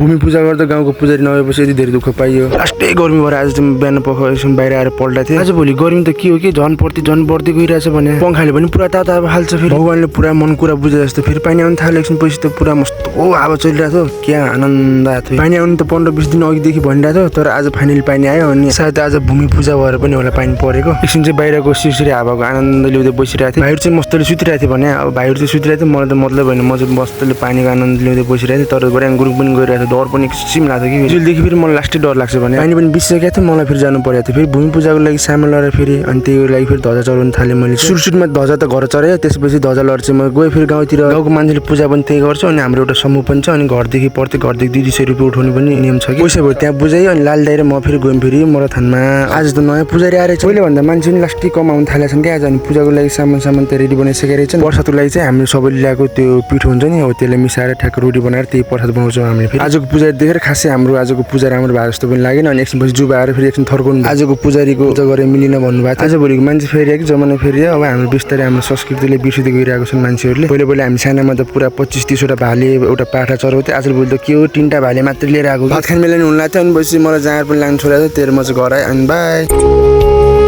भूमि पूजा गर्दा गाउँको पुजारी नभएपछि यति धेरै दुःख पाइयो। लास्टै गर्मी भएर आज चाहिँ बिहान पख एकछिन बाहिर आएर पल्टाएको थिएँ। आज भोलि गर्मी त के हो कि झन् बढ्दै गइरहेछ भने पङ्खाले पनि पुरा तातो हावा हाल्छ। फेरि भगवानले पुरा मन कुरा बुझे जस्तो फेरि पानी आउनु थाल्यो। एकछिन पछि त पुरा मस्तो हावा चलिरहेको थियो। क्या आनन्द आएको थियो। पानी आउनु त 15-20 दिन अघिदेखि भनिरहेको थियो, तर आज फाइनली पानी आयो। अनि सायद आज भूमि पूजा भएर पनि होला पानी परेको। एकछिन चाहिँ बाहिरको सिरसिरे हावाको आनन्द लिँदै बसिरहेको थिएँ। भाइहरू चाहिँ मस्तले सुतिरहेको थियो भने अब भाइहरू चाहिँ सुतिरहेको थियो, मलाई त मतलब होइन। म चाहिँ मस्तले पानीको आनन्द लिँदै बसिरहेको थिएँ। तर गऱ्याङ गुरुङ पनि गइरहेको थियो। डर पनि एकछिन लाग्थ्यो कि जुलदेखि फेरि मलाई लास्टै डर लाग्छ भने पानी पनि बिसिसकेको थियो। मलाई फेरि जानु परेको थियो। फेरि भूमि पूजाको लागि सामान लगाएर फेरि अनि त्यही लागि फेरि ध्वजा चढाउनु थालेँ मैले। सुरुमा ध्वजा त घर चढाएँ, त्यसपछि ध्वजा लएर चाहिँ म गएँ फेरि गाउँतिर। गाउँको मान्छेले पूजा पनि त्यही गर्छ। अनि हाम्रो एउटा समूह पनि छ। अनि घरदेखि प्रत्येक घरदेखि 200 रुपियाँ उठाउने पनि नियम छ कि। पैसा भयो त्यहाँ बुझायो। अनि लाल दाइ र म फेरि गयौँ फेरि मराथनमा। आज त नयाँ पुजारी आएर चाहिँ पहिले भन्दा मान्छे पनि लास्टै कम आउनु थालेको छन् क्या आज। अनि पूजाको लागि सामान त रेडी बनाइसकेको रहेछ। वर्षाको लागि चाहिँ हामीले सबैले ल्याएको त्यो पिठो हुन्छ नि, हो त्यसलाई मिसाएर ठ्याक्क रोटी बनाएर त्यही प्रसाद बनाउँछौँ हामीले। फेरि आजको पुजारी देखेर खासै हाम्रो आजको पूजा राम्रो भएको जस्तो पनि लागेन। अनि एकछिन पछि जुबा आएर फेरि एकछिन थर्काउनु आजको पुजारीको पूजा गरे मिलिन भन्नुभएको थियो। आजभोलिको मान्छे फेरि कि जमाना फेरि अब हाम्रो बिस्तारै हाम्रो संस्कृतिले बिर्सिँदै गइरहेको छन् मान्छेहरूले। पहिले हामी सानामा त पुरा 25-30 वटा भाले एउटा पाठा चढाउँथ्यो। आजभोलि त के हो 3टा भाले मात्रै लिएर आएको। भात खाने बेला नि हुनु लाग्थ्यो। अनि पछि मलाई जाँगर पनि लाग्नु छोडेको थियो। तेरो म चाहिँ घर आएँ। अनि बाई।